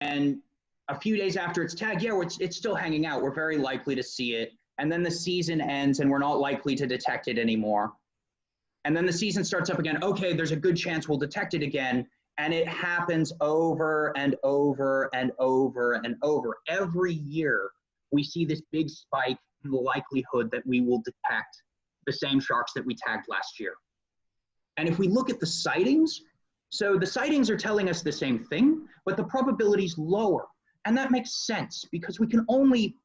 And a few days after it's tagged, yeah, it's still hanging out. We're very likely to see it. And then the season ends and we're not likely to detect it anymore. And then the season starts up again. Okay, there's a good chance we'll detect it again. And it happens over and over and over and over. Every year, we see this big spike in the likelihood that we will detect the same sharks that we tagged last year. And if we look at the sightings, so the sightings are telling us the same thing, but the probability is lower. And that makes sense because we can only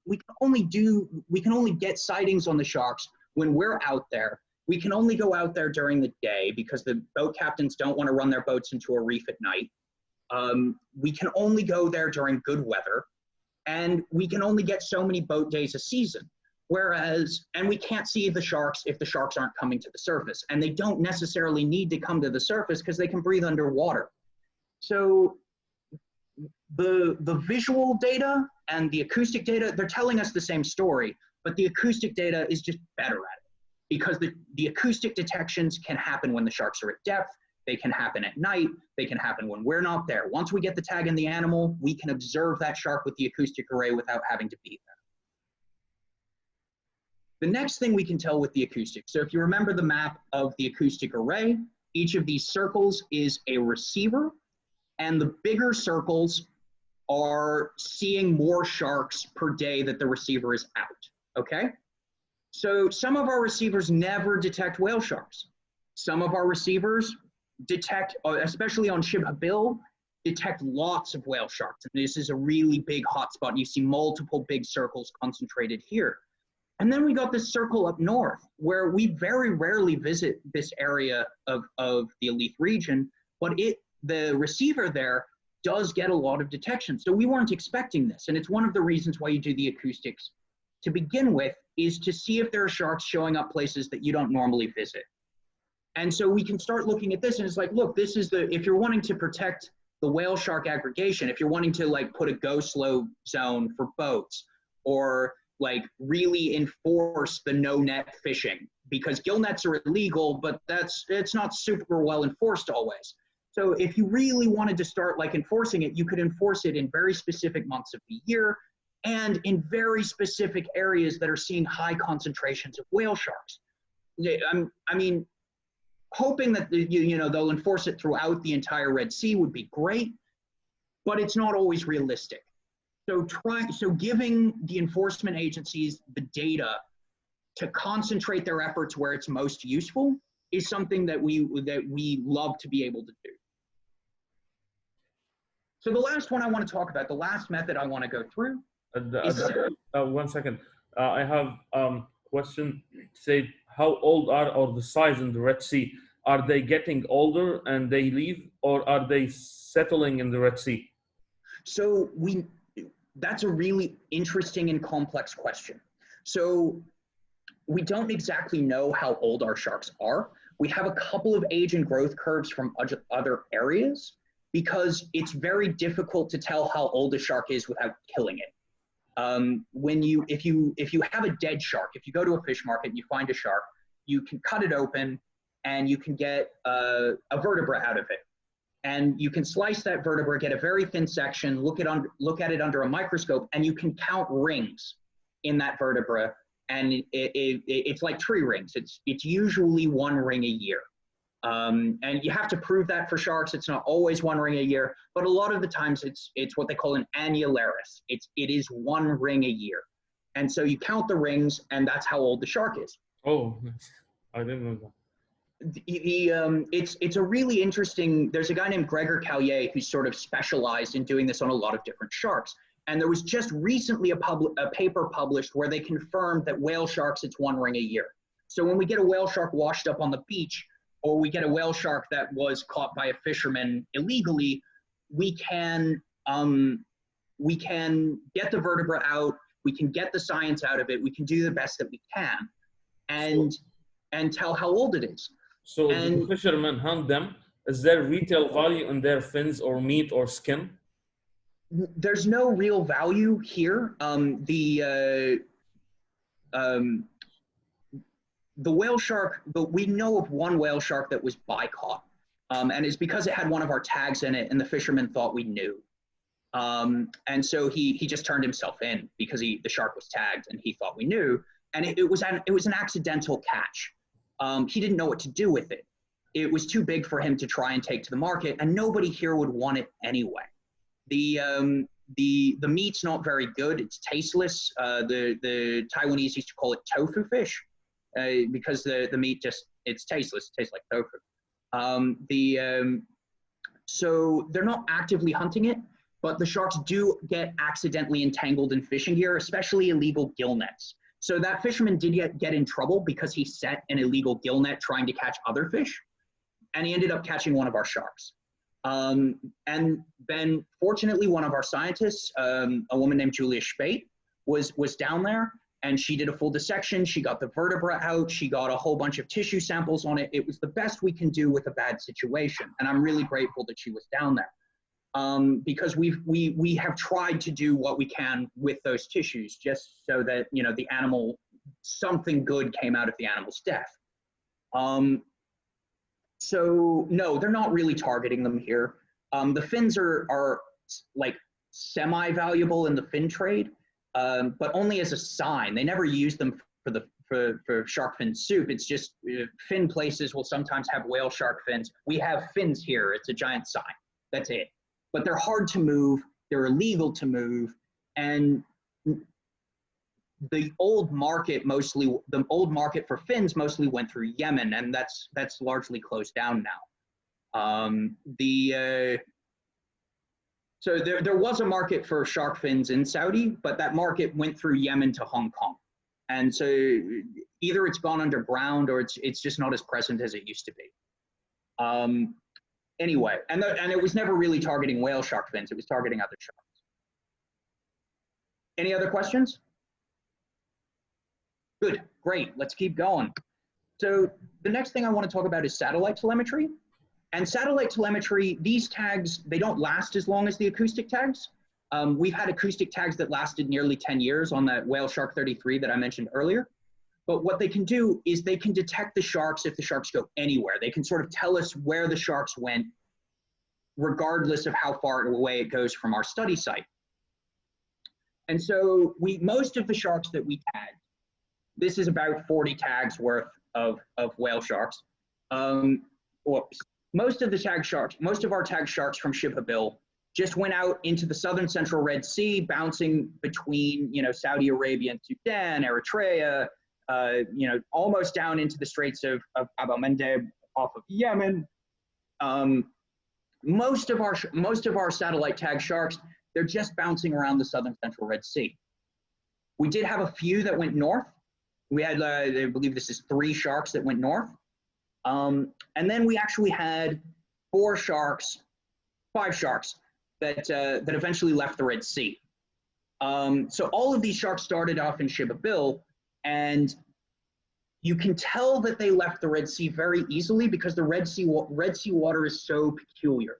get sightings on the sharks when we're out there. We can only go out there during the day because the boat captains don't want to run their boats into a reef at night. We can only go there during good weather, and we can only get so many boat days a season. And we can't see the sharks if the sharks aren't coming to the surface, and they don't necessarily need to come to the surface because they can breathe underwater. So the visual data and the acoustic data, they're telling us the same story, but the acoustic data is just better at it. Because the acoustic detections can happen when the sharks are at depth, they can happen at night, they can happen when we're not there. Once we get the tag in the animal, we can observe that shark with the acoustic array without having to be there. The next thing we can tell with the acoustic, so if you remember the map of the acoustic array, each of these circles is a receiver, and the bigger circles are seeing more sharks per day that the receiver is out, okay? So some of our receivers never detect whale sharks. Some of our receivers detect, especially on Shibhabil, detect lots of whale sharks. And this is a really big hotspot. You see multiple big circles concentrated here. And then we got this circle up north where we very rarely visit this area of the Alethe region, but the receiver there does get a lot of detection. So we weren't expecting this. And it's one of the reasons why you do the acoustics to begin with, is to see if there are sharks showing up places that you don't normally visit. And so we can start looking at this and it's like, look, this is if you're wanting to protect the whale shark aggregation, if you're wanting to like put a go slow zone for boats or like really enforce the no net fishing, because gill nets are illegal, but it's not super well enforced always. So if you really wanted to start like enforcing it, you could enforce it in very specific months of the year and in very specific areas that are seeing high concentrations of whale sharks. I mean, hoping that they'll enforce it throughout the entire Red Sea would be great, but it's not always realistic. So giving the enforcement agencies the data to concentrate their efforts where it's most useful is something that we love to be able to do. So the last one I want to talk about, the last method I want to go through. One second. I have question. Say, how old or the size in the Red Sea? Are they getting older and they leave, or are they settling in the Red Sea? So that's a really interesting and complex question. So we don't exactly know how old our sharks are. We have a couple of age and growth curves from other areas because it's very difficult to tell how old a shark is without killing it. If you have a dead shark, if you go to a fish market and you find a shark, you can cut it open and you can get a vertebra out of it. And you can slice that vertebra, get a very thin section, look at it under a microscope, and you can count rings in that vertebra. And it's like tree rings. It's usually one ring a year. And you have to prove that for sharks. It's not always one ring a year, but a lot of the times it's what they call an annularis. It is one ring a year. And so you count the rings, and that's how old the shark is. Oh, I didn't know that. It's a really interesting, there's a guy named Gregor Callier who's sort of specialized in doing this on a lot of different sharks. And there was just recently a paper published where they confirmed that whale sharks, it's one ring a year. So when we get a whale shark washed up on the beach, or we get a whale shark that was caught by a fisherman illegally, we can get the vertebra out, we can get the science out of it, we can do the best that we can, and tell how old it is. So the fishermen hunt them. Is there retail value in their fins or meat or skin? There's no real value here. The whale shark, but we know of one whale shark that was bycaught, and it's because it had one of our tags in it, and the fishermen thought we knew. And so he just turned himself in because the shark was tagged and he thought we knew. And it was an accidental catch. He didn't know what to do with it. It was too big for him to try and take to the market, and nobody here would want it anyway. The meat's not very good. It's tasteless. The Taiwanese used to call it tofu fish because the meat it's tasteless. It tastes like tofu. So they're not actively hunting it, but the sharks do get accidentally entangled in fishing gear, especially illegal gill nets. So that fisherman did get in trouble because he set an illegal gill net trying to catch other fish, and he ended up catching one of our sharks. And then fortunately, one of our scientists, a woman named Julia Spate, was down there, and she did a full dissection. She got the vertebra out. She got a whole bunch of tissue samples on it. It was the best we can do with a bad situation. And I'm really grateful that she was down there. Because we have tried to do what we can with those tissues just so that, you know, the animal, something good came out of the animal's death. So no, they're not really targeting them here. The fins are like semi-valuable in the fin trade, but only as a sign. They never use them for shark fin soup. It's just fin places will sometimes have whale shark fins. We have fins here. It's a giant sign. That's it. But they're hard to move. They're illegal to move, and the old market for fins mostly went through Yemen, and that's largely closed down now. So there was a market for shark fins in Saudi, but that market went through Yemen to Hong Kong, and so either it's gone underground or it's just not as present as it used to be. Anyway, and it was never really targeting whale shark fins. It was targeting other sharks. Any other questions? Good, great, let's keep going. So the next thing I want to talk about is satellite telemetry. And satellite telemetry, these tags, they don't last as long as the acoustic tags. We've had acoustic tags that lasted nearly 10 years on that whale shark 33 that I mentioned earlier. But what they can do is they can detect the sharks if the sharks go anywhere. They can sort of tell us where the sharks went, regardless of how far away it goes from our study site. And so most of the sharks that we tagged, this is about 40 tags worth of whale sharks. Most of our tag sharks from Shibhabil just went out into the southern central Red Sea, bouncing between, you know, Saudi Arabia and Sudan, Eritrea, you know, almost down into the Straits of Bab el-Mandeb off of Yemen. Most of our satellite tag sharks, they're just bouncing around the southern central Red Sea. We did have a few that went north. We had, I believe this is 3 sharks that went north. And then we actually had 5 sharks that eventually left the Red Sea. So all of these sharks started off in Shibhabil, and you can tell that they left the Red Sea very easily because the Red Sea water is so peculiar.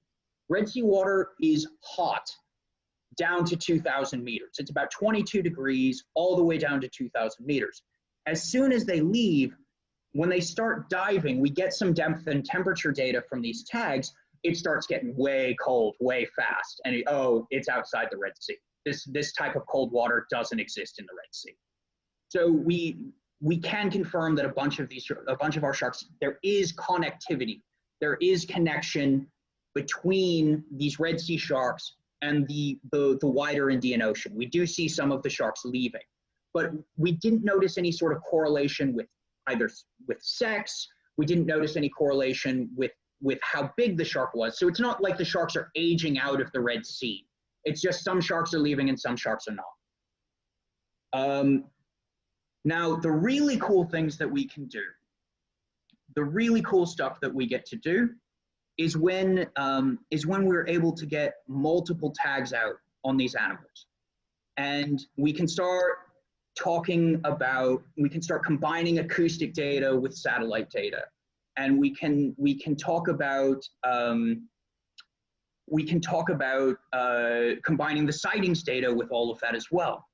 Red Sea water is hot down to 2,000 meters. It's about 22 degrees all the way down to 2,000 meters. As soon as they leave, when they start diving, we get some depth and temperature data from these tags. It starts getting way cold, way fast, and it's outside the Red Sea. This type of cold water doesn't exist in the Red Sea. So we can confirm that a bunch of our sharks, there is connectivity, there is connection between these Red Sea sharks and the wider Indian Ocean. We do see some of the sharks leaving, but we didn't notice any sort of correlation with sex. We didn't notice any correlation with how big the shark was. So it's not like the sharks are aging out of the Red Sea. It's just some sharks are leaving and some sharks are not. Now, the really cool things that we can do, the really cool stuff that we get to do is when we're able to get multiple tags out on these animals. And we can start combining acoustic data with satellite data. And we can talk about combining the sightings data with all of that as well.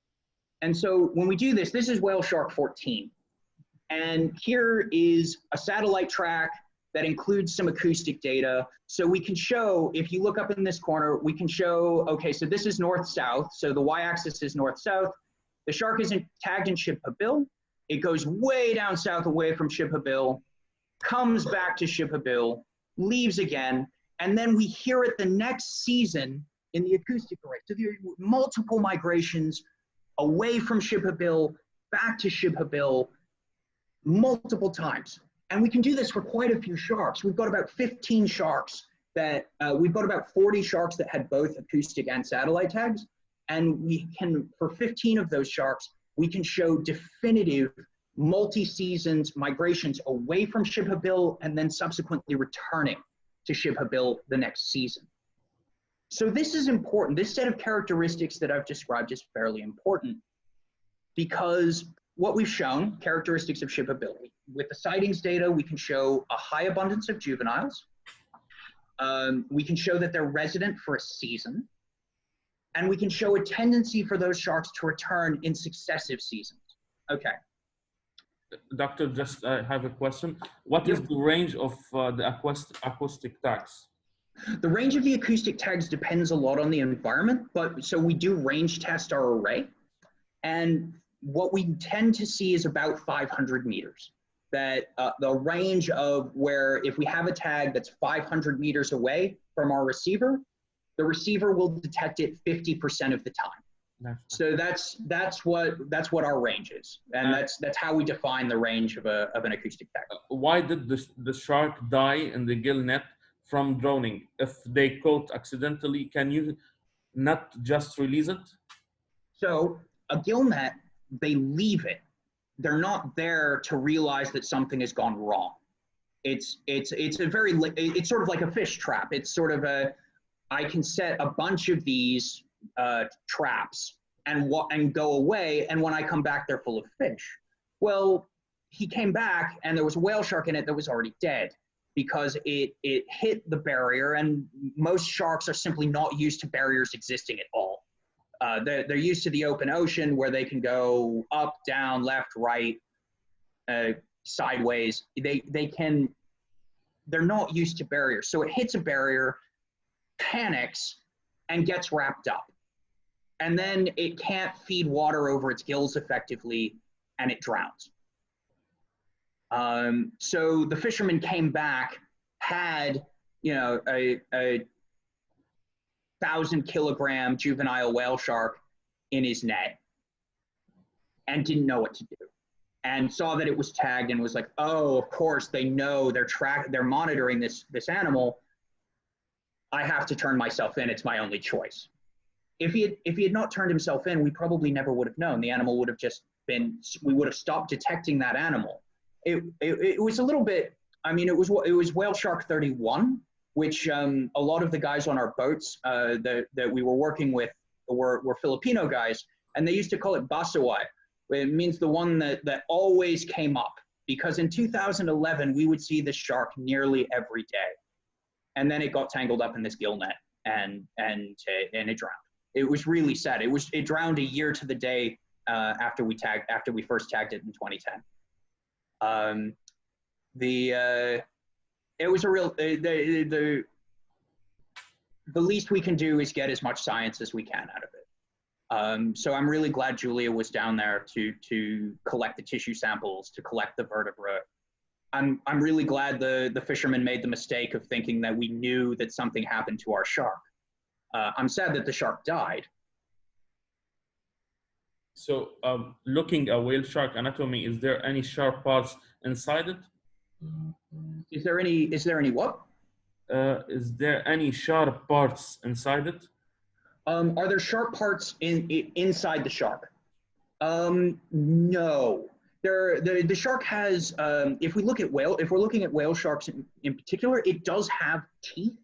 And so when we do this is whale shark 14. And here is a satellite track that includes some acoustic data. So we can show, if you look up in this corner, we can show, okay, so this is north-south. So the y-axis is north-south. The shark isn't tagged in Shibhabil. It goes way down south away from Shibhabil, comes back to Shibhabil, leaves again, and then we hear it the next season in the acoustic array. So there are multiple migrations away from Shibhabil, back to Shibhabil, multiple times. And we can do this for quite a few sharks. We've got about 15 sharks that, we've got about 40 sharks that had both acoustic and satellite tags. And we can, for 15 of those sharks, we can show definitive multi-seasons migrations away from Shibhabil and then subsequently returning to Shibhabil the next season. So this is important. This set of characteristics that I've described is fairly important because what we've shown, characteristics of Shibhabil, with the sightings data, we can show a high abundance of juveniles. We can show that they're resident for a season. And we can show a tendency for those sharks to return in successive seasons. Okay. Doctor, just have a question. What is the range of the acoustic tags? The range of the acoustic tags depends a lot on the environment, but so we do range test our array. And what we tend to see is about 500 meters. That the range of where if we have a tag that's 500 meters away from our receiver, the receiver will detect it 50% of the time. So that's what our range is, and that's how we define the range of an acoustic tag. Why did the shark die in the gill net from drowning? If they caught accidentally, can you not just release it? So a gill net, they leave it. They're not there to realize that something has gone wrong. It's sort of like a fish trap. It's sort of I can set a bunch of these traps and go away, and when I come back, they're full of fish. Well, he came back, and there was a whale shark in it that was already dead because it hit the barrier, and most sharks are simply not used to barriers existing at all. They're used to the open ocean where they can go up, down, left, right, sideways. They're not used to barriers. So it hits a barrier, panics, and gets wrapped up. And then it can't feed water over its gills effectively, and it drowns. So the fisherman came back, had, a 1,000-kilogram juvenile whale shark in his net and didn't know what to do, and saw that it was tagged and was like, oh, of course they know they're monitoring this animal. I have to turn myself in. It's my only choice. If he had not turned himself in, we probably never would have known. The animal would have we would have stopped detecting that animal. It was a little bit, it was whale shark 31, which a lot of the guys on our boats that we were working with were Filipino guys, and they used to call it basawai. It means the one that always came up, because in 2011, we would see the shark nearly every day. And then it got tangled up in this gill net and it drowned. It was really sad. It drowned a year to the day after we first tagged it in 2010. It was a real, the least we can do is get as much science as we can out of it. So I'm really glad Julia was down there to collect the tissue samples, to collect the vertebra. I'm really glad the fisherman made the mistake of thinking that we knew that something happened to our shark. I'm sad that the shark died. So looking at whale shark anatomy, is there any sharp parts inside it? Is there any what? Is there any sharp parts inside it? Are there sharp parts inside the shark? No. The shark has, if we're looking at whale sharks in particular, it does have teeth.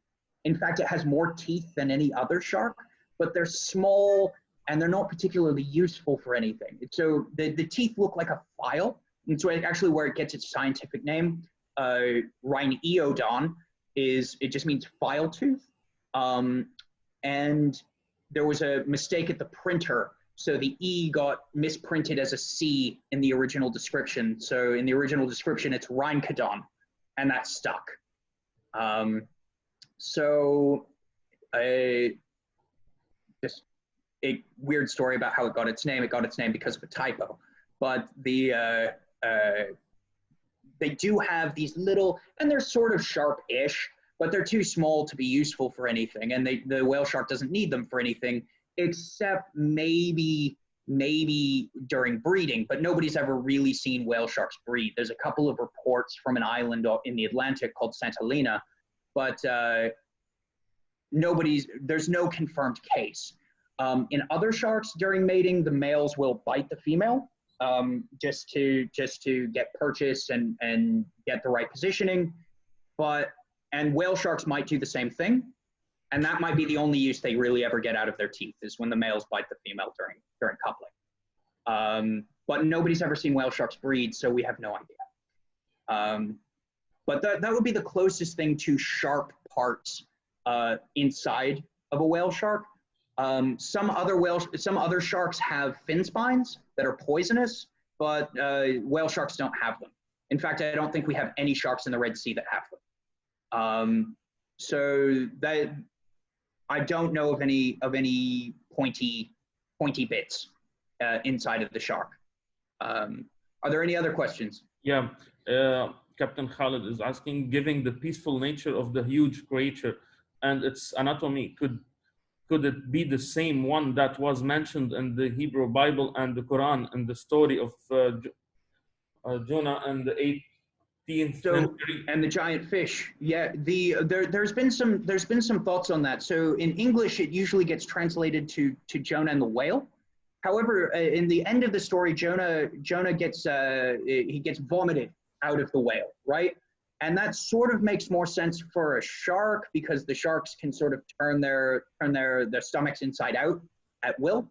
In fact, it has more teeth than any other shark, but they're small and they're not particularly useful for anything. So the teeth look like a file, and so actually where it gets its scientific name, Rhincodon, it just means file tooth. And there was a mistake at the printer, so the E got misprinted as a C in the original description. So in the original description, it's Rhincodon. and that stuck. So just a weird story about how it got its name. It got its name because of a typo, but they do have these little, and they're sort of sharp-ish, but they're too small to be useful for anything. And the whale shark doesn't need them for anything except maybe during breeding, but nobody's ever really seen whale sharks breed. There's a couple of reports from an island in the Atlantic called Santa Helena, but there's no confirmed case. In other sharks during mating, the males will bite the female just to get purchase and get the right positioning. And whale sharks might do the same thing. And that might be the only use they really ever get out of their teeth, is when the males bite the female during coupling. But nobody's ever seen whale sharks breed, so we have no idea. But that would be the closest thing to sharp parts inside of a whale shark. Some other sharks have fin spines that are poisonous, but whale sharks don't have them. In fact, I don't think we have any sharks in the Red Sea that have them. So that I don't know of any pointy bits inside of the shark. Are there any other questions? Yeah, Captain Khalid is asking, given the peaceful nature of the huge creature and its anatomy, could it be the same one that was mentioned in the Hebrew Bible and the Quran in the story of Jonah and the 18th century? And the giant fish. Yeah, there's been some thoughts on that. So in English, it usually gets translated to Jonah and the whale. However, in the end of the story, Jonah gets vomited out of the whale, right? And that sort of makes more sense for a shark, because the sharks can sort of turn their stomachs inside out at will.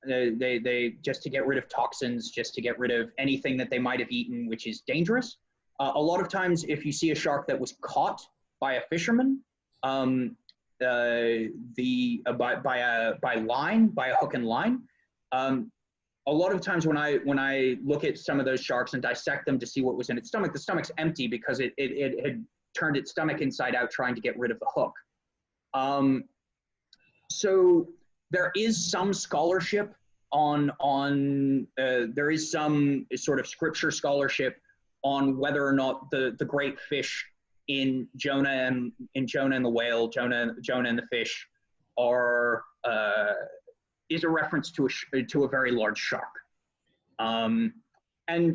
They just to get rid of toxins, just to get rid of anything that they might have eaten, which is dangerous. A lot of times, if you see a shark that was caught by a fisherman, by a hook and line, a lot of times when I look at some of those sharks and dissect them to see what was in its stomach, the stomach's empty because it had turned its stomach inside out trying to get rid of the hook. So there is some scholarship there is some sort of scripture scholarship on whether or not the great fish in Jonah and the whale, Jonah and the fish, is a reference to a very large shark. And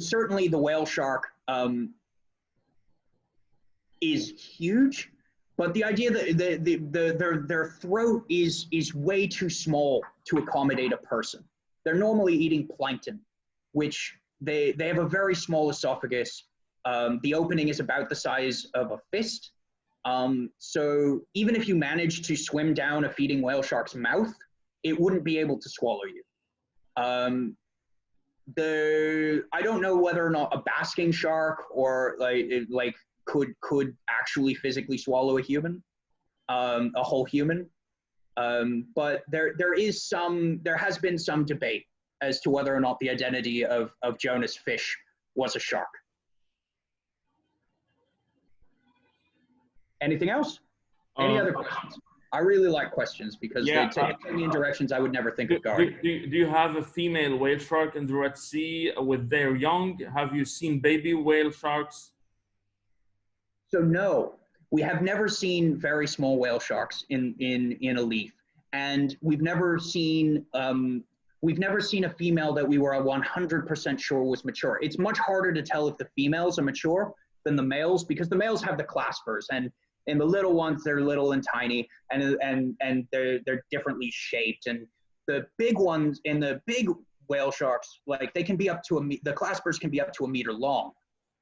certainly the whale shark is huge, but the idea that their throat is way too small to accommodate a person. They're normally eating plankton, which they have a very small esophagus. The opening is about the size of a fist. So even if you manage to swim down a feeding whale shark's mouth, it wouldn't be able to swallow you. I don't know whether or not a basking shark or could actually physically swallow a human, a whole human. But there has been some debate as to whether or not the identity of Jonah's fish was a shark. Anything else? Any other questions? I really like questions because they take me in directions I would never think of going. Do you have a female whale shark in the Red Sea with their young? Have you seen baby whale sharks? So no, we have never seen very small whale sharks in a leaf, and we've never seen a female that we were 100% sure was mature. It's much harder to tell if the females are mature than the males, because the males have the claspers, and in the little ones, they're little and tiny, and they're differently shaped. And the big ones, in the big whale sharks, like they can be up to the claspers can be up to 1 meter long.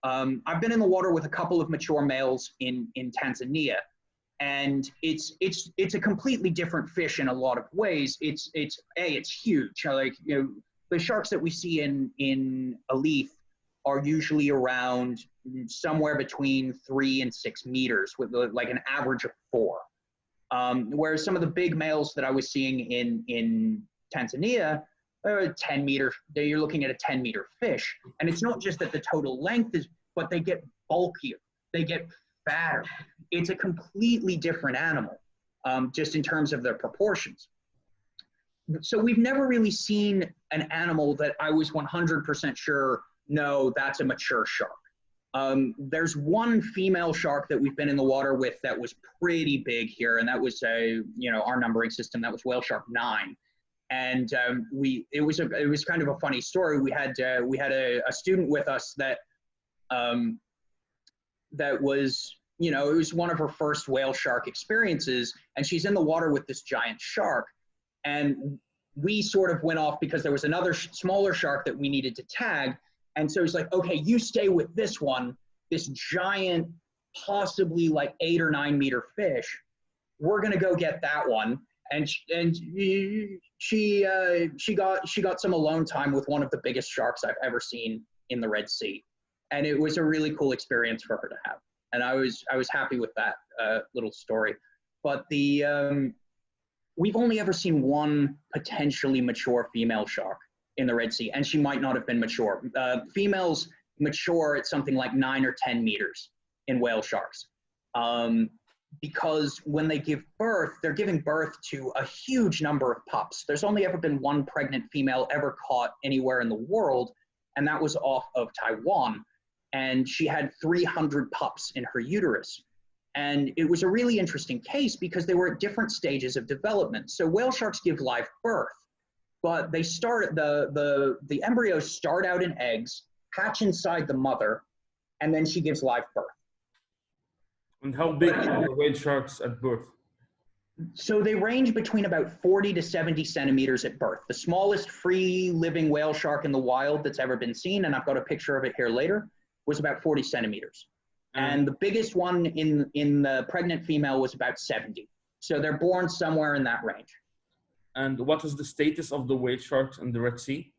I've been in the water with a couple of mature males in Tanzania, and it's a completely different fish in a lot of ways. It's huge. Like, you know, the sharks that we see in a leaf are usually around somewhere between 3 and 6 meters, with like an average of 4. Whereas some of the big males that I was seeing in Tanzania are 10 meter. You're looking at a 10-meter fish, and it's not just that the total length is, but they get bulkier, they get fatter. It's a completely different animal, just in terms of their proportions. So we've never really seen an animal that I was 100% sure, no, that's a mature shark. There's one female shark that we've been in the water with that was pretty big here, and that was our numbering system. That was whale shark 9, and it was kind of a funny story. We had a student with us that was, it was one of her first whale shark experiences, and she's in the water with this giant shark, and we sort of went off because there was another smaller shark that we needed to tag. And so he's like, okay, you stay with this one, this giant, possibly like 8 or 9 meter fish. We're gonna go get that one. And she got some alone time with one of the biggest sharks I've ever seen in the Red Sea, and it was a really cool experience for her to have. And I was happy with that little story. But we've only ever seen one potentially mature female shark in the Red Sea, and she might not have been mature. Females mature at something like 9 or 10 meters in whale sharks. Because when they give birth, they're giving birth to a huge number of pups. There's only ever been one pregnant female ever caught anywhere in the world, and that was off of Taiwan. And she had 300 pups in her uterus. And it was a really interesting case because they were at different stages of development. So whale sharks give live birth, but they start, the embryos start out in eggs, hatch inside the mother, and then she gives live birth. And how big are the whale sharks at birth? So they range between about 40 to 70 centimeters at birth. The smallest free living whale shark in the wild that's ever been seen, and I've got a picture of it here later, was about 40 centimeters. And the biggest one in the pregnant female was about 70. So they're born somewhere in that range. And what is the status of the whale sharks in the Red Sea?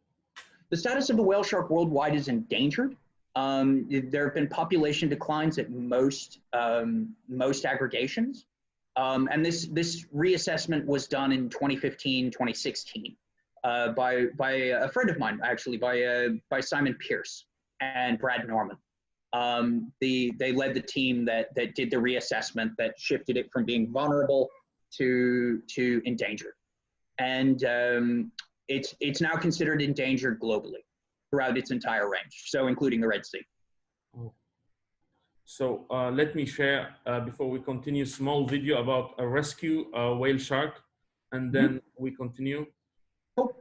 The status of the whale shark worldwide is endangered. There have been population declines at most aggregations. And this reassessment was done in 2015, 2016 by a friend of mine, actually, by Simon Pierce and Brad Norman. They led the team that did the reassessment that shifted it from being vulnerable to endangered. And it's now considered endangered globally throughout its entire range, so including the Red Sea. So let me share, before we continue, small video about a rescue whale shark, and then we continue. Cool.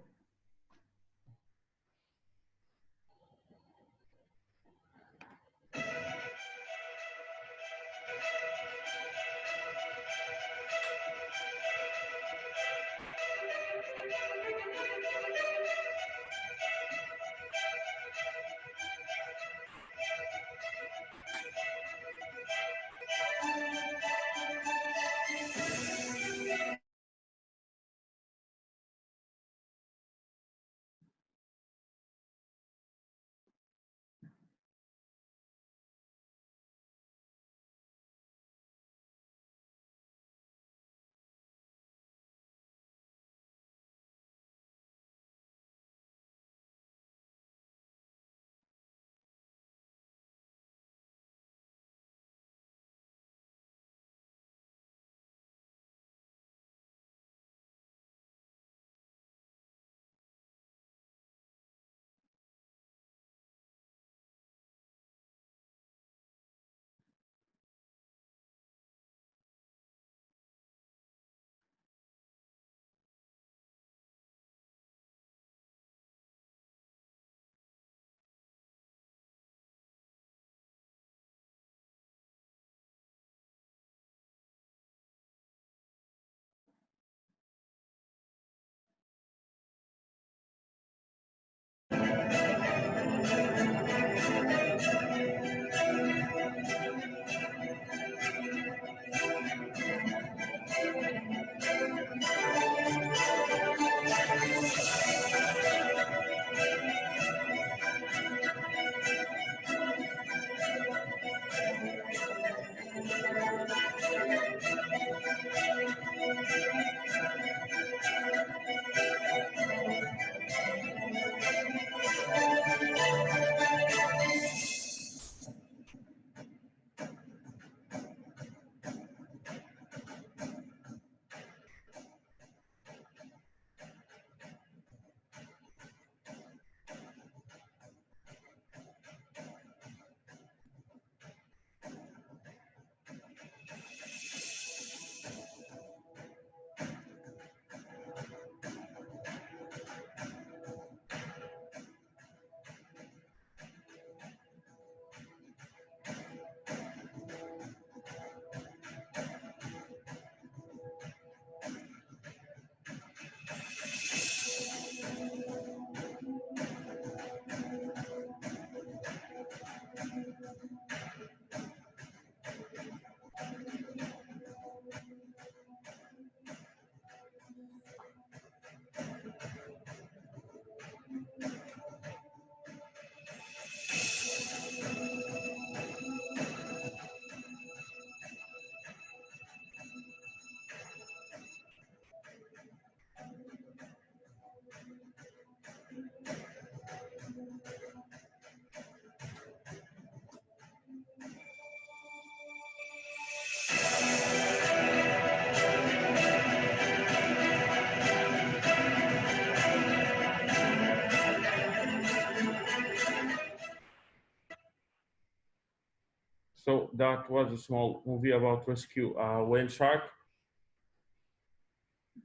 that was a small movie about rescue whale shark.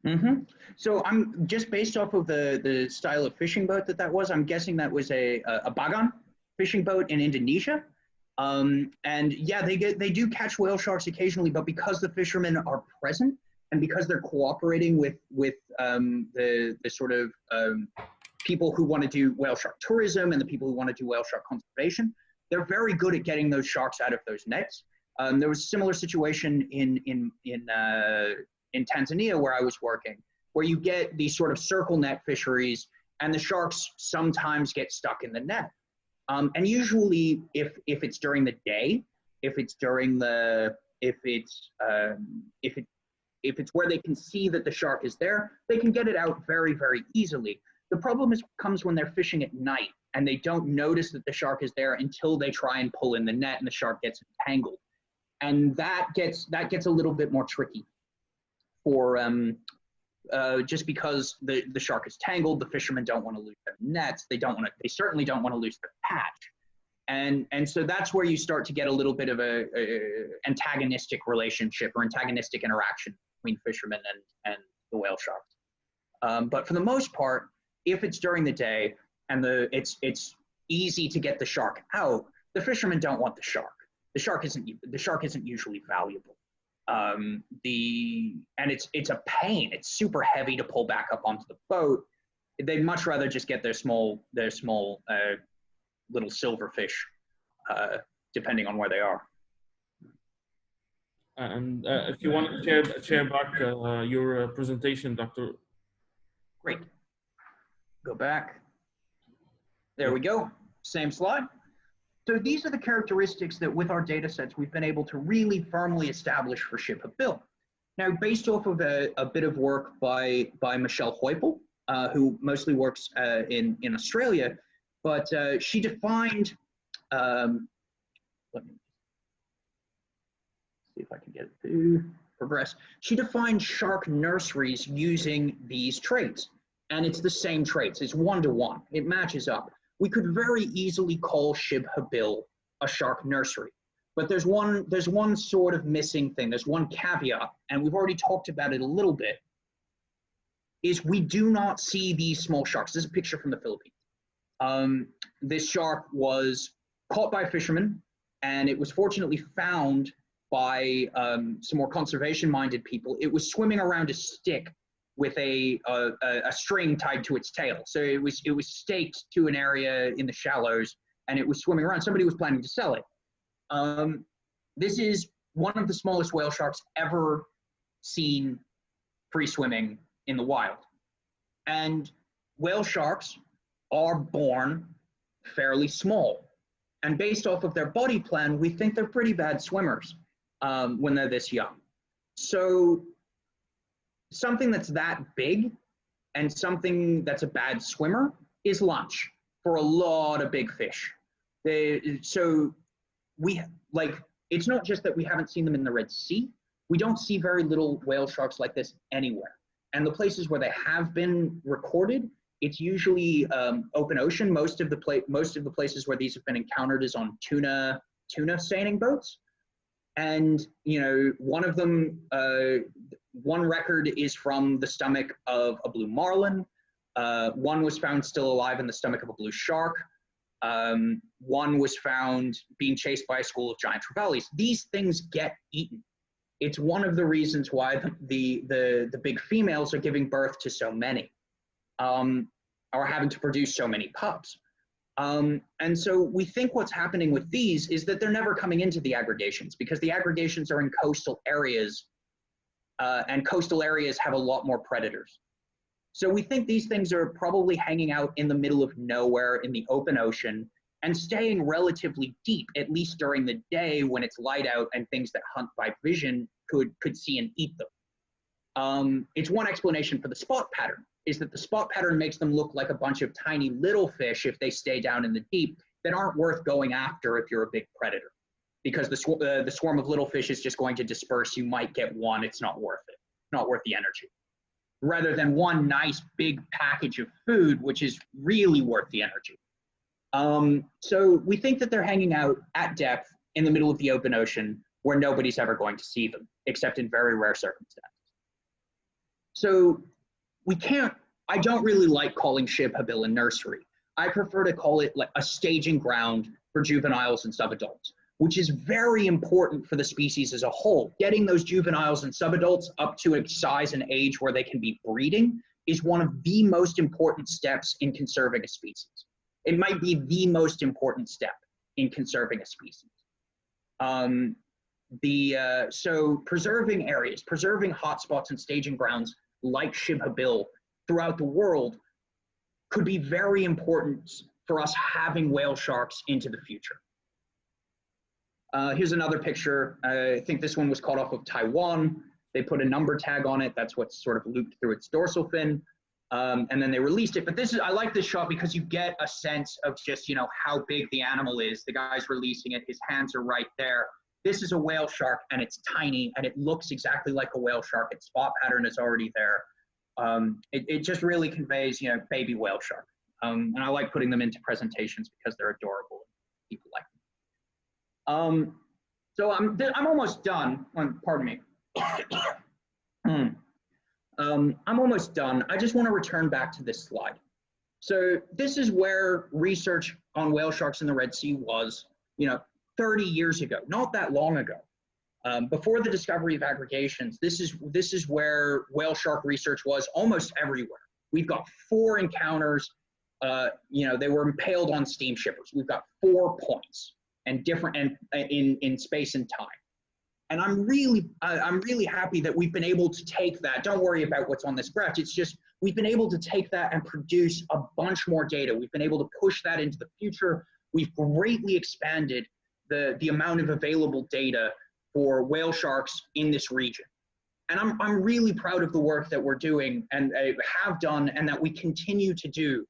Mm-hmm. So I'm just based off of the style of fishing boat that was. I'm guessing that was a bagan fishing boat in Indonesia. And yeah, they do catch whale sharks occasionally, but because the fishermen are present and because they're cooperating with the sort of people who want to do whale shark tourism and the people who want to do whale shark conservation, they're very good at getting those sharks out of those nets. There was a similar situation in Tanzania where I was working, where you get these sort of circle net fisheries, and the sharks sometimes get stuck in the net. And usually, if it's during the day, if it's where they can see that the shark is there, they can get it out very, very easily. The problem comes when they're fishing at night and they don't notice that the shark is there until they try and pull in the net and the shark gets entangled. And that gets a little bit more tricky for just because the shark is tangled, the fishermen don't want to lose their nets, they certainly don't want to lose their catch. And so that's where you start to get a little bit of a antagonistic relationship or antagonistic interaction between fishermen and the whale sharks. But for the most part, if it's during the day and it's easy to get the shark out, the fishermen don't want the shark. The shark isn't usually valuable. And it's a pain. It's super heavy to pull back up onto the boat. They'd much rather just get their small little silverfish, depending on where they are. And if you want to share back your presentation, Dr. Great. Go back. There we go. Same slide. So these are the characteristics that with our data sets, we've been able to really firmly establish for ship-a-bill. Now, based off of a bit of work by Michelle Heupel, who mostly works in Australia, but she defined, let me see if I can get it to progress. She defined shark nurseries using these traits, and it's the same traits. It's 1-to-1. It matches up. We could very easily call Shib-Habil a shark nursery, but there's one sort of missing thing. There's one caveat, and we've already talked about it a little bit, is we do not see these small sharks. This is a picture from the Philippines. This shark was caught by fishermen, and it was fortunately found by some more conservation-minded people. It was swimming around a stick with a string tied to its tail. So it was staked to an area in the shallows, and it was swimming around. Somebody was planning to sell it. This is one of the smallest whale sharks ever seen free swimming in the wild. And whale sharks are born fairly small. And based off of their body plan, we think they're pretty bad swimmers when they're this young. So something that's that big and something that's a bad swimmer is lunch for a lot of big fish. So it's not just that we haven't seen them in the Red Sea. We don't see very little whale sharks like this anywhere. And the places where they have been recorded, it's usually open ocean. Most of the places where these have been encountered is on tuna seining boats. And one of them, one record is from the stomach of a blue marlin. One was found still alive in the stomach of a blue shark. One was found being chased by a school of giant trevallies. These things get eaten. It's one of the reasons why the big females are giving birth to so many, or having to produce so many pups. And so we think what's happening with these is that they're never coming into the aggregations because the aggregations are in coastal areas, and coastal areas have a lot more predators. So we think these things are probably hanging out in the middle of nowhere in the open ocean and staying relatively deep, at least during the day when it's light out and things that hunt by vision could see and eat them. It's one explanation for the spot pattern, is that the spot pattern makes them look like a bunch of tiny little fish if they stay down in the deep that aren't worth going after if you're a big predator. Because the swarm of little fish is just going to disperse. You might get one, it's not worth it, not worth the energy. Rather than one nice big package of food, which is really worth the energy. So we think that they're hanging out at depth in the middle of the open ocean where nobody's ever going to see them, except in very rare circumstances. So I don't really like calling Shibhabil a nursery. I prefer to call it like a staging ground for juveniles and subadults, which is very important for the species as a whole. Getting those juveniles and subadults up to a size and age where they can be breeding is one of the most important steps in conserving a species. It might be the most important step in conserving a species. So preserving areas, preserving hotspots and staging grounds like Shibhabil throughout the world could be very important for us having whale sharks into the future. Here's another picture. I think this one was caught off of Taiwan. They put a number tag on it. That's what's sort of looped through its dorsal fin. And then they released it. But I like this shot because you get a sense of just, how big the animal is. The guy's releasing it. His hands are right there. This is a whale shark, and it's tiny, and it looks exactly like a whale shark. Its spot pattern is already there. It just really conveys, baby whale shark. And I like putting them into presentations because they're adorable. People like them. So I'm almost done. Pardon me. I'm almost done. I just want to return back to this slide. So this is where research on whale sharks in the Red Sea was, 30 years ago, not that long ago. Before the discovery of aggregations, this is where whale shark research was almost everywhere. We've got 4 encounters. They were impaled on steamshippers. We've got 4 points and different in space and time. And I'm really happy that we've been able to take that. Don't worry about what's on this graph. It's just we've been able to take that and produce a bunch more data. We've been able to push that into the future. We've greatly expanded the amount of available data for whale sharks in this region. And I'm really proud of the work that we're doing and have done and that we continue to do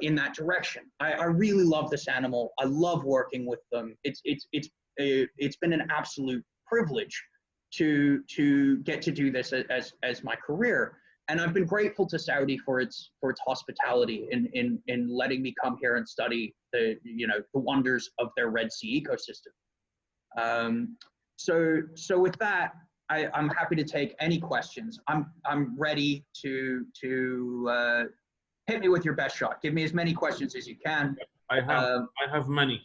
in that direction. I really love this animal. I love working with them. It's been an absolute privilege to get to do this as my career. And I've been grateful to Saudi for its hospitality in letting me come here and study the wonders of their Red Sea ecosystem. So with that, I'm happy to take any questions. I'm ready to hit me with your best shot. Give me as many questions as you can. I have many.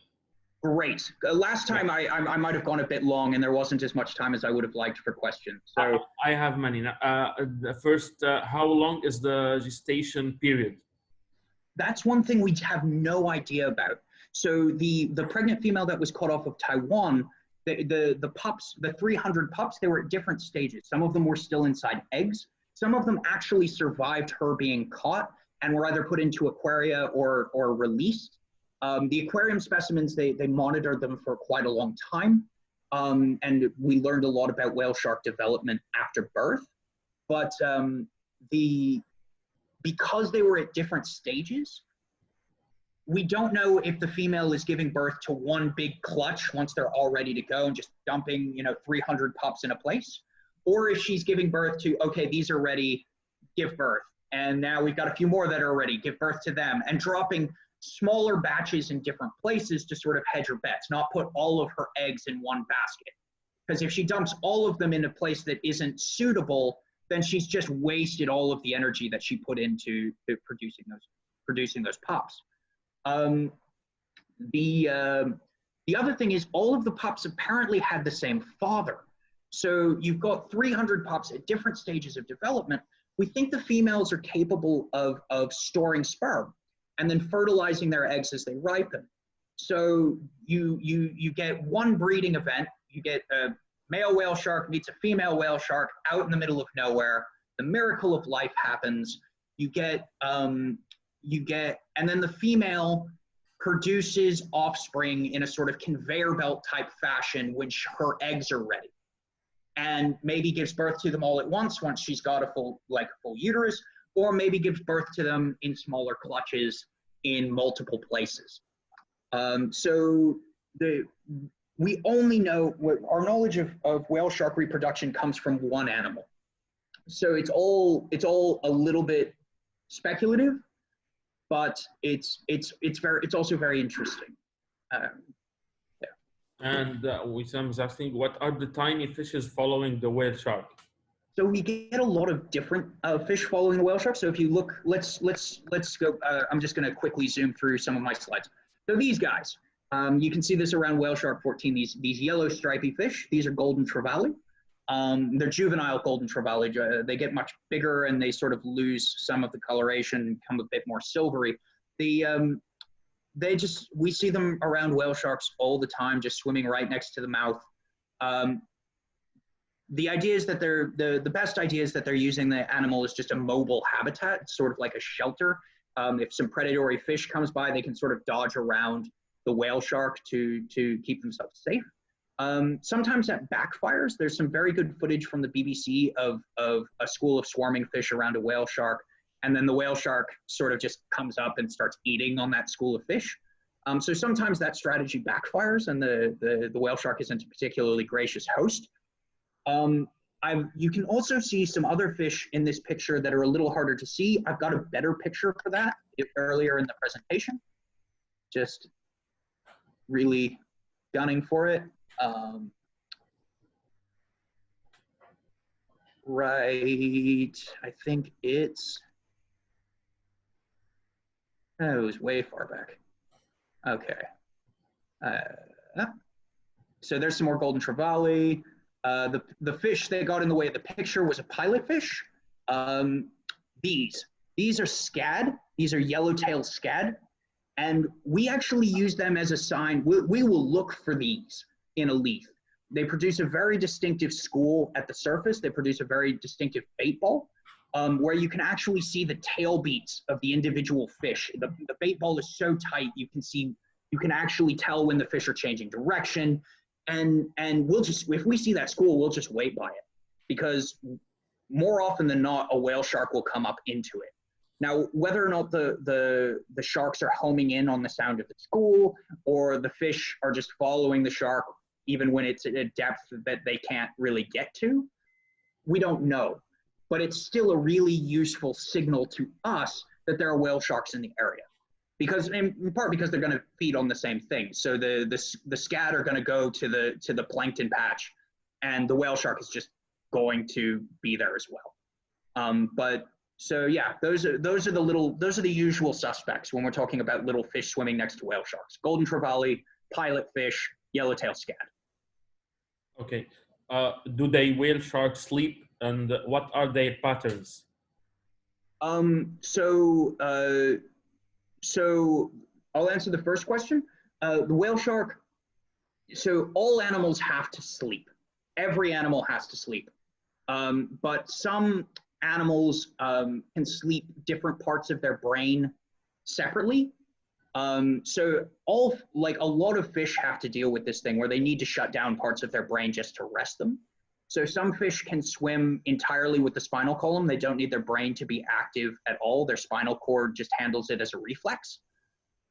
Great. Last time I might have gone a bit long and there wasn't as much time as I would have liked for questions. So I have many. The first, how long is the gestation period? That's one thing we have no idea about. So the pregnant female that was caught off of Taiwan, the pups, the 300 pups, they were at different stages. Some of them were still inside eggs. Some of them actually survived her being caught and were either put into aquaria or released. The aquarium specimens, they monitored them for quite a long time. And we learned a lot about whale shark development after birth. But because they were at different stages, we don't know if the female is giving birth to one big clutch once they're all ready to go and just dumping 300 pups in a place, or if she's giving birth to, okay, these are ready, give birth. And now we've got a few more that are ready, give birth to them, and dropping smaller batches in different places to sort of hedge her bets, not put all of her eggs in one basket. Because if she dumps all of them in a place that isn't suitable, then she's just wasted all of the energy that she put into producing those pups. The other thing is all of the pups apparently had the same father. So you've got 300 pups at different stages of development. We think the females are capable of storing sperm and then fertilizing their eggs as they ripen. So you get one breeding event. You get a male whale shark meets a female whale shark out in the middle of nowhere. The miracle of life happens. And then the female produces offspring in a sort of conveyor belt type fashion when her eggs are ready, and maybe gives birth to them all at once she's got a full uterus, or maybe gives birth to them in smaller clutches in multiple places. So we only know our knowledge of whale shark reproduction comes from one animal. So it's all a little bit speculative, but it's also very interesting. Yeah. And Wissam is asking, what are the tiny fishes following the whale shark? So we get a lot of different fish following the whale shark. So if you look, let's go. I'm just going to quickly zoom through some of my slides. So these guys, you can see this around whale shark 14. These yellow stripy fish. These are golden trevally. They're juvenile golden trevally. They get much bigger and they sort of lose some of the coloration and become a bit more silvery. We see them around whale sharks all the time, just swimming right next to the mouth. The idea is that the best idea is that they're using the animal as just a mobile habitat, sort of like a shelter. If some predatory fish comes by, they can sort of dodge around the whale shark to keep themselves safe. Sometimes that backfires. There's some very good footage from the BBC of a school of swarming fish around a whale shark, and then the whale shark sort of just comes up and starts eating on that school of fish. So sometimes that strategy backfires and the whale shark isn't a particularly gracious host. You can also see some other fish in this picture that are a little harder to see. I've got a better picture for that earlier in the presentation. Just really gunning for it. Right, I think it's, oh, it was way far back. Okay. So there's some more golden trevally. The fish that got in the way of the picture was a pilotfish. These are scad. These are yellowtail scad. And we actually use them as a sign. We will look for these in a leaf. They produce a very distinctive school at the surface. They produce a very distinctive bait ball, where you can actually see the tail beats of the individual fish. The bait ball is so tight, you can actually tell when the fish are changing direction. And we'll just, if we see that school, we'll just wait by it, because more often than not, a whale shark will come up into it. Now, whether or not the sharks are homing in on the sound of the school, or the fish are just following the shark, even when it's at a depth that they can't really get to, we don't know. But it's still a really useful signal to us that there are whale sharks in the area. Because, in part because they're going to feed on the same thing. So the scad are going to go to the plankton patch, and the whale shark is just going to be there as well. But so yeah, those are the usual suspects when we're talking about little fish swimming next to whale sharks: golden trevally, pilotfish, yellowtail scad. Okay. Do they whale sharks sleep, and what are their patterns? So I'll answer the first question. The whale shark, so all animals have to sleep. Every animal has to sleep. But some animals can sleep different parts of their brain separately. So a lot of fish have to deal with this thing where they need to shut down parts of their brain just to rest them. So some fish can swim entirely with the spinal column. They don't need their brain to be active at all. Their spinal cord just handles it as a reflex.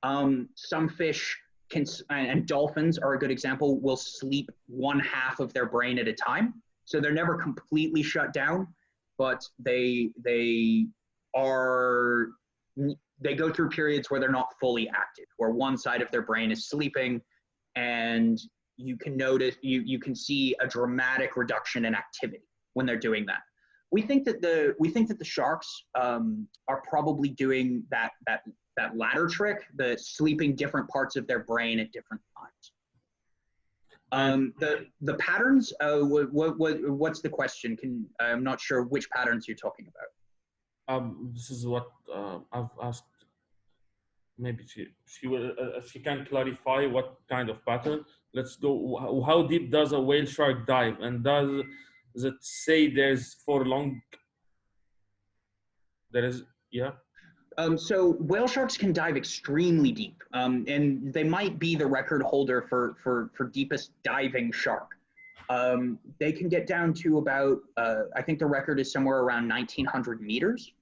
Some fish can, and dolphins are a good example, will sleep one half of their brain at a time. So they're never completely shut down, but they go through periods where they're not fully active, where one side of their brain is sleeping, and you can notice, you can see a dramatic reduction in activity when they're doing that. We think that the sharks are probably doing that latter trick, the sleeping different parts of their brain at different times. The patterns. What's the question? I'm not sure which patterns you're talking about. This is what I've asked. Maybe she can clarify what kind of pattern. Let's go. How deep does a whale shark dive, and does it say there's for long? There is, yeah. So whale sharks can dive extremely deep, and they might be the record holder for deepest diving shark. They can get down to about, I think the record is somewhere around 1,900 meters.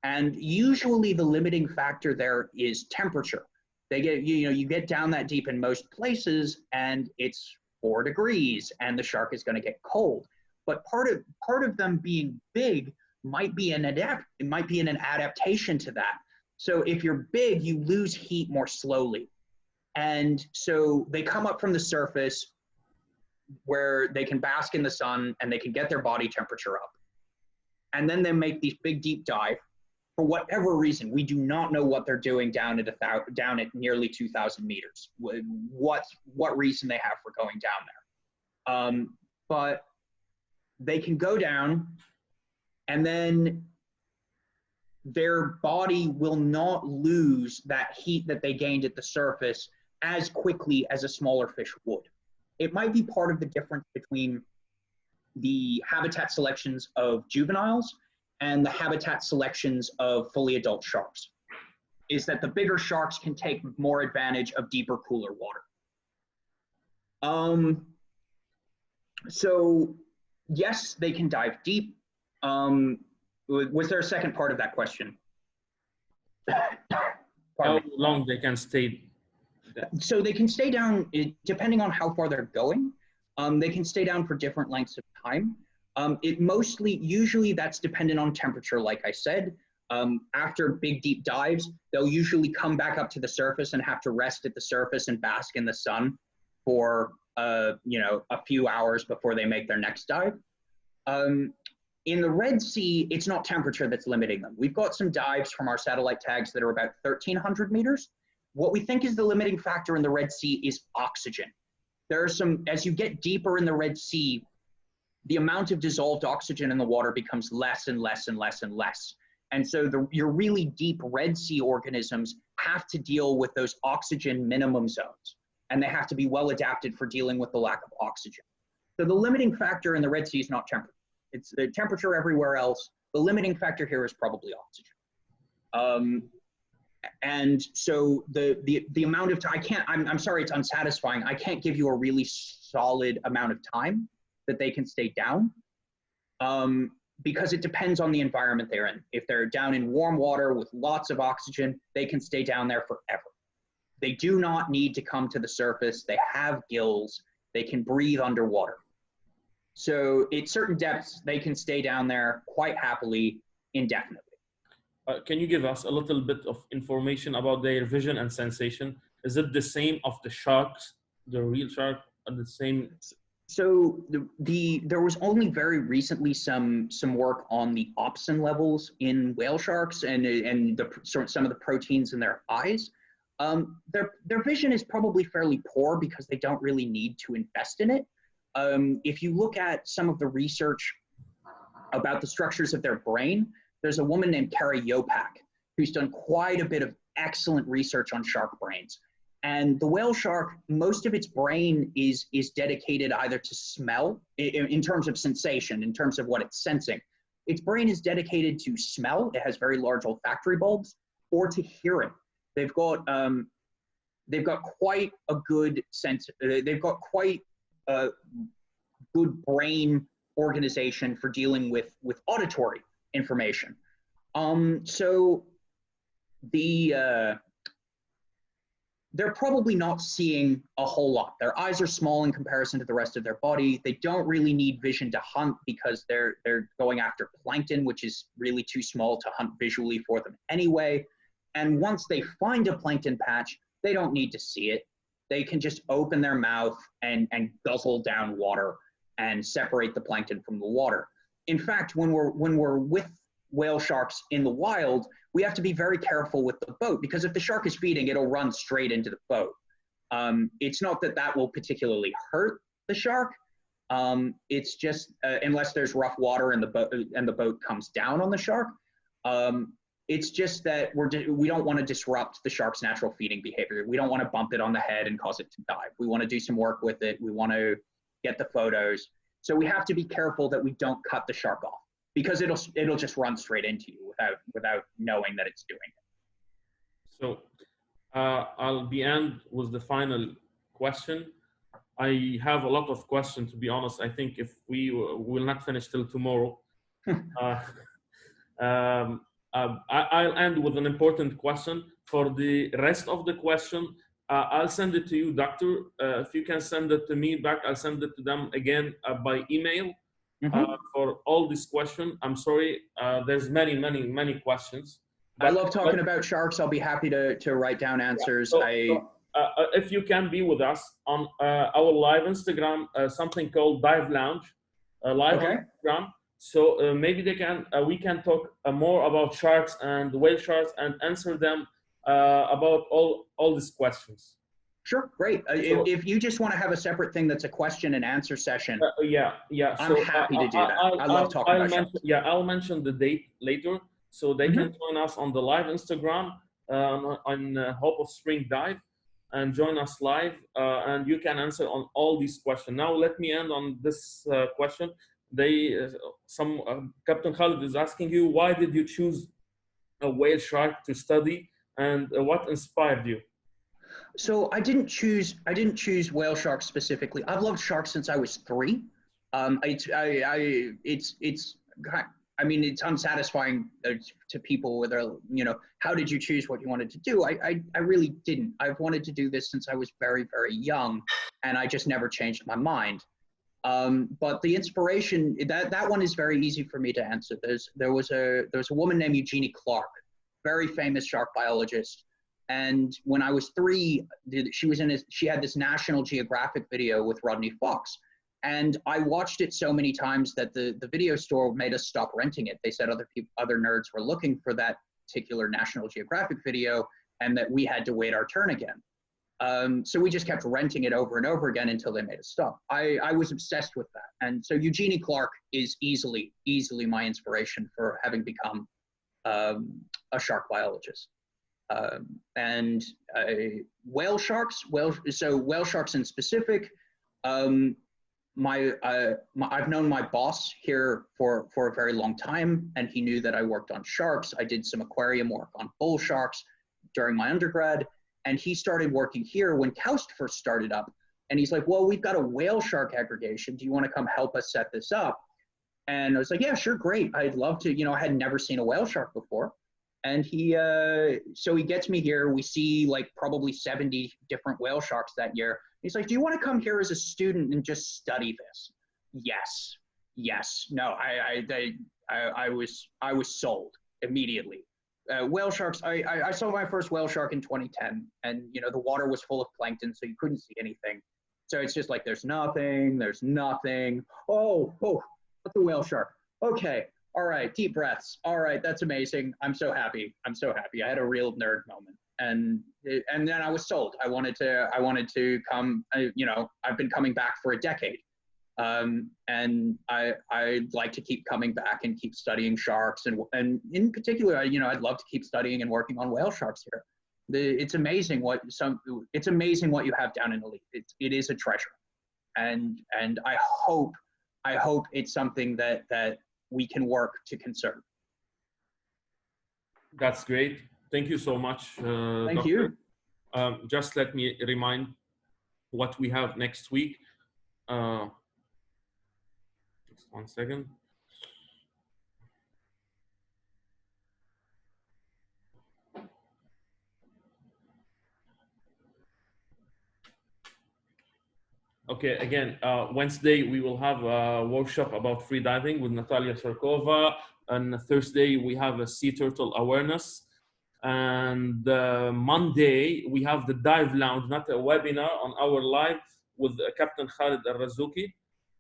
And usually the limiting factor there is temperature. You get down that deep in most places and it's 4 degrees and the shark is going to get cold. But part of them being big might be an adaptation to that. So if you're big, you lose heat more slowly. And so they come up from the surface where they can bask in the sun and they can get their body temperature up. And then they make these big deep dive. For whatever reason, we do not know what they're doing down at nearly 2,000 meters. What reason they have for going down there? But they can go down, and then their body will not lose that heat that they gained at the surface as quickly as a smaller fish would. It might be part of the difference between the habitat selections of juveniles and the habitat selections of fully adult sharks, is that the bigger sharks can take more advantage of deeper, cooler water. So yes, they can dive deep. Was there a second part of that question? How long they can stay? So they can stay down, depending on how far they're going. They can stay down for different lengths of time. Usually that's dependent on temperature, like I said. After big deep dives, they'll usually come back up to the surface and have to rest at the surface and bask in the sun for a few hours before they make their next dive. In the Red Sea, it's not temperature that's limiting them. We've got some dives from our satellite tags that are about 1,300 meters. What we think is the limiting factor in the Red Sea is oxygen. There are some, as you get deeper in the Red Sea, the amount of dissolved oxygen in the water becomes less and less and less and less. And so your really deep Red Sea organisms have to deal with those oxygen minimum zones, and they have to be well adapted for dealing with the lack of oxygen. So the limiting factor in the Red Sea is not temperature. It's the temperature everywhere else. The limiting factor here is probably oxygen. And so the amount of time, I'm sorry, it's unsatisfying. I can't give you a really solid amount of time that they can stay down, because it depends on the environment they're in. If they're down in warm water with lots of oxygen, they can stay down there forever. They do not need to come to the surface. They have gills. They can breathe underwater. So at certain depths, they can stay down there quite happily, indefinitely. Can you give us a little bit of information about their vision and sensation? Is it the same of the sharks, the real shark, are the same? So there was only very recently some work on the opsin levels in whale sharks and some of the proteins in their eyes. Their vision is probably fairly poor because they don't really need to invest in it. If you look at some of the research about the structures of their brain, there's a woman named Kara Yopak who's done quite a bit of excellent research on shark brains. And the whale shark, most of its brain is dedicated either to smell, in terms of sensation, in terms of what it's sensing. Its brain is dedicated to smell. It has very large olfactory bulbs, or to hearing. They've got quite a good sense. They've got quite a good brain organization for dealing with auditory information. So they're probably not seeing a whole lot. Their eyes are small in comparison to the rest of their body. They don't really need vision to hunt because they're going after plankton, which is really too small to hunt visually for them anyway. And once they find a plankton patch, they don't need to see it. They can just open their mouth and guzzle down water and separate the plankton from the water. In fact, when we're with whale sharks in the wild, we have to be very careful with the boat, because if the shark is feeding, it'll run straight into the boat. It's not that will particularly hurt the shark. It's just unless there's rough water and the boat comes down on the shark. It's just that we don't want to disrupt the shark's natural feeding behavior. We don't want to bump it on the head and cause it to dive. We want to do some work with it. We want to get the photos. So we have to be careful that we don't cut the shark off, because it'll just run straight into you without knowing that it's doing it. So I'll be end with the final question. I have a lot of questions, to be honest. I think if we will not finish till tomorrow. I'll end with an important question. For the rest of the question, I'll send it to you, Doctor. If you can send it to me back, I'll send it to them again by email. For all these questions. I'm sorry, there's many questions. I love talking about sharks. I'll be happy to write down answers. Yeah, if you can be with us on our live Instagram, something called Dive Lounge, live on Okay. Instagram. So maybe we can talk more about sharks and whale sharks and answer them about all these questions. Sure, great. So, If you just want to have a separate thing that's a question and answer session, yeah. I'm So happy to do that. I love talking about sharks. I'll mention the date later, so they can join us on the live Instagram on Hope of Spring Dive, and join us live, and you can answer on all these questions. Now, let me end on this question. Captain Khalid is asking you, why did you choose a whale shark to study, and what inspired you? So I didn't choose whale sharks specifically. I've loved sharks since I was 3. I mean, it's unsatisfying to people where they're, how did you choose what you wanted to do? I really didn't. I've wanted to do this since I was very, very young, and I just never changed my mind. But the inspiration, that one is very easy for me to answer. There was a woman named Eugenie Clark, very famous shark biologist. And when I was 3, she had this National Geographic video with Rodney Fox. And I watched it so many times that the video store made us stop renting it. They said other nerds were looking for that particular National Geographic video, and that we had to wait our turn again. So we just kept renting it over and over again until they made us stop. I was obsessed with that. And so Eugenie Clark is easily my inspiration for having become a shark biologist. And whale sharks in specific, I've known my boss here for a very long time, and he knew that I worked on sharks. I did some aquarium work on bull sharks during my undergrad, and he started working here when KAUST first started up. And he's like, well, we've got a whale shark aggregation. Do you want to come help us set this up? And I was like, yeah, sure, great. I'd love to. I had never seen a whale shark before. And so he gets me here. We see like probably 70 different whale sharks that year. He's like, do you want to come here as a student and just study this? Yes. No, I was sold immediately. Whale sharks, I saw my first whale shark in 2010, and the water was full of plankton, so you couldn't see anything. So it's just like, there's nothing. Oh, that's a whale shark. Okay. All right, deep breaths. All right, that's amazing. I'm so happy. I had a real nerd moment, and then I was sold. I wanted to come. I've been coming back for a decade, and I'd like to keep coming back and keep studying sharks, and in particular, I'd love to keep studying and working on whale sharks here. It's amazing what you have down in the lake. It is a treasure, and I hope it's something that we can work to conserve. That's great. Thank you so much. Thank Doctor. you. Just let me remind what we have next week. Just 1 second. Okay, again, Wednesday we will have a workshop about free diving with Natalia Sharkova, and Thursday we have a sea turtle awareness, and Monday we have the dive lounge, not a webinar, on our live with Captain Khalid Al-Razouki.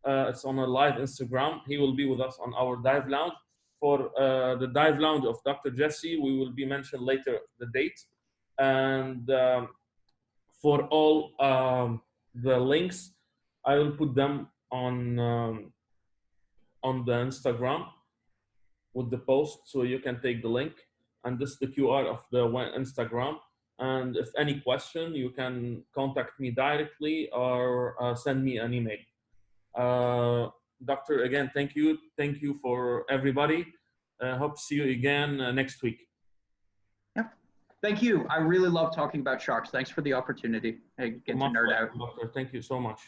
It's on a live Instagram. He will be with us on our dive lounge. For the dive lounge of Dr. Jesse, we will be mentioned later the date, and for all the links, I will put them on the Instagram with the post, so you can take the link, and this is the QR of the Instagram. And if any question, you can contact me directly or send me an email. Doctor, again, thank you for everybody. Hope to see you again next week. Yeah, thank you. I really love talking about sharks. Thanks for the opportunity. I get to nerd out. Doctor, thank you so much.